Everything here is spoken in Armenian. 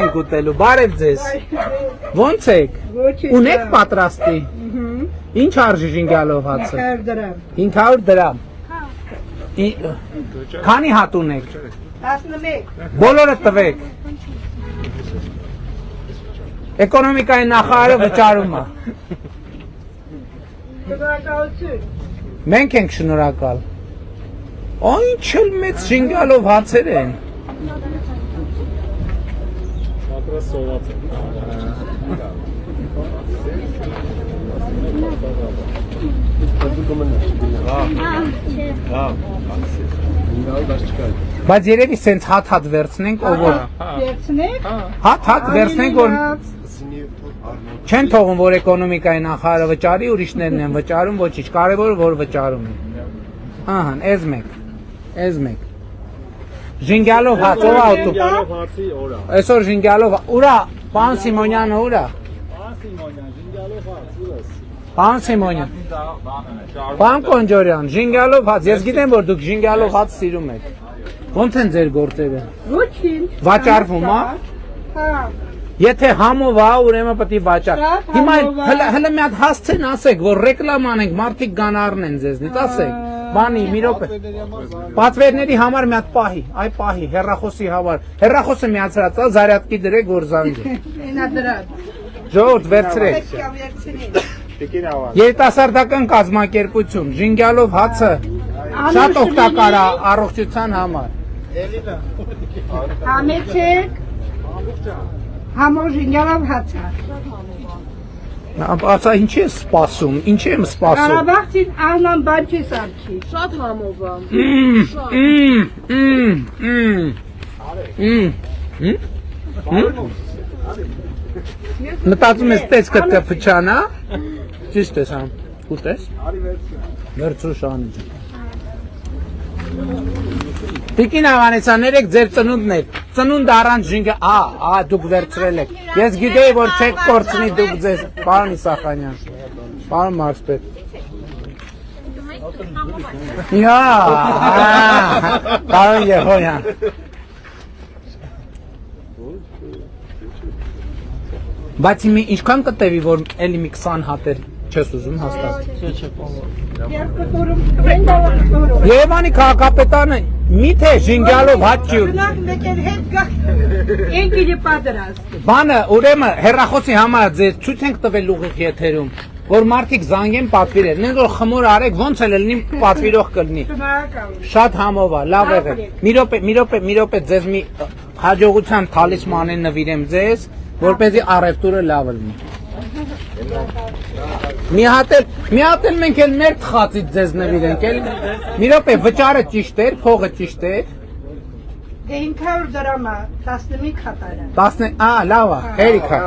եք ուտելու, բարև ձեզ։ Ոնց եք։ Ունեք պատրաստի։ Ինչ արժի ժինգյալով հացը։ 500 դրամ։ Քանի հատ ունեք։ 11։ Բոլորը տվեք։ Էկոնոմիկայի նախարարը վճարում է։ Շնորհակալություն։ Մենք ենք շնորհակալ։ Ինչ էլ մեծ ժինգյալով հացեր են։ Բայց երևի սենց հատ վերցնենք, ով որ Վերցնեք։ հատ վերցնենք, որ չեն թողում, որ էկոնոմիկայի նախարարը վճարի, ուրիշներն են վճարում, ոչինչ, կարևորը որ վճարում են։ Ահա, էս մեկ։ Ժինգյալով հաց, ով է ուտում։ Այսօր ժինգյալով, ուրա, պան Սիմոնյանը ուրա։ Պան Սիմոնյան։ Պան Կոնջորյան, ժինգյալով հաց, ես գիտեմ, որ դուք ժինգյալով հաց սիրում եք։ Ոնց են ձեր գործերը։ Ոչինչ։ Վաճառվում, հա։ Հա։ Եթե համով է, ուրեմն պետք է վաճառ։ Հիմա հələ մի հատ հասցեն ասեք, որ ռեկլամ անենք, մարդիկ գան առնեն ձեզնից, ասեք։ Բանի, մի րոպե։ Պատվերների համար մի հատ պահի, այ պահի, հեռախոսի համար։ Հեռախոսը միացրած է, զարյատկի դրեք, որ զանգի։ Այնա դրած։ Ժողովուրդ վերցրեք։ Երիտասարդական կազմակերպություն, ժինգյալով հացը շատ օգտակար է առողջության համար։ Համեցեք։ Համով ժինգյալով հացա։ Ասա ինչ է սպասում, ինչ եմ սպասում։ Ղարաբաղցին անան բան չի սարքի։ Շատ համով Մտածում ես տեսքը կփչանա։ Ճիշտ ես համ։ Ուտես։ Վերցրու շանիջը։ Տիկին Ավանեսյան, ներեք ձեր ծնունդն եք, ծնունդ առանց ժինգը, դուք վերցրել եք, ես գիտեի, որ չեք կորցնի դուք ձեզ, պարոն Իսախանյան, պարոն Մարսպետ, պարոն Եհոյան, բայց ինչքան կտևի, որ էլի մի 20 հատեր չես ուզում հաստատ։ Երևանի քաղաքապետարանը միթե ժինգյալով հաց չի ուտում։ Բանը, ուրեմն հեռախոսի համար ձեզ ցույց ենք տվել ուղիղ եթերում, որ մարդիկ զանգեն պատվիրել, նենց որ խմոր արեք, ոնց էլ լինի պատվիրող կլինի։ Շատ համով է, լավ եղեք։ Մի րոպե ձեզ մի հաջողության թալիսման նվիրեմ ձեզ, որպեսզի առևտուրը լավ լինի։ Մի հատ էլ մենք էլ մեր թխածից ձեզ նվիրենք, մի րոպե վճարը ճիշտ էր, փողը ճիշտ էր։ 500 դրամ է, 15 հատարը։ Լավ է, հերիք է։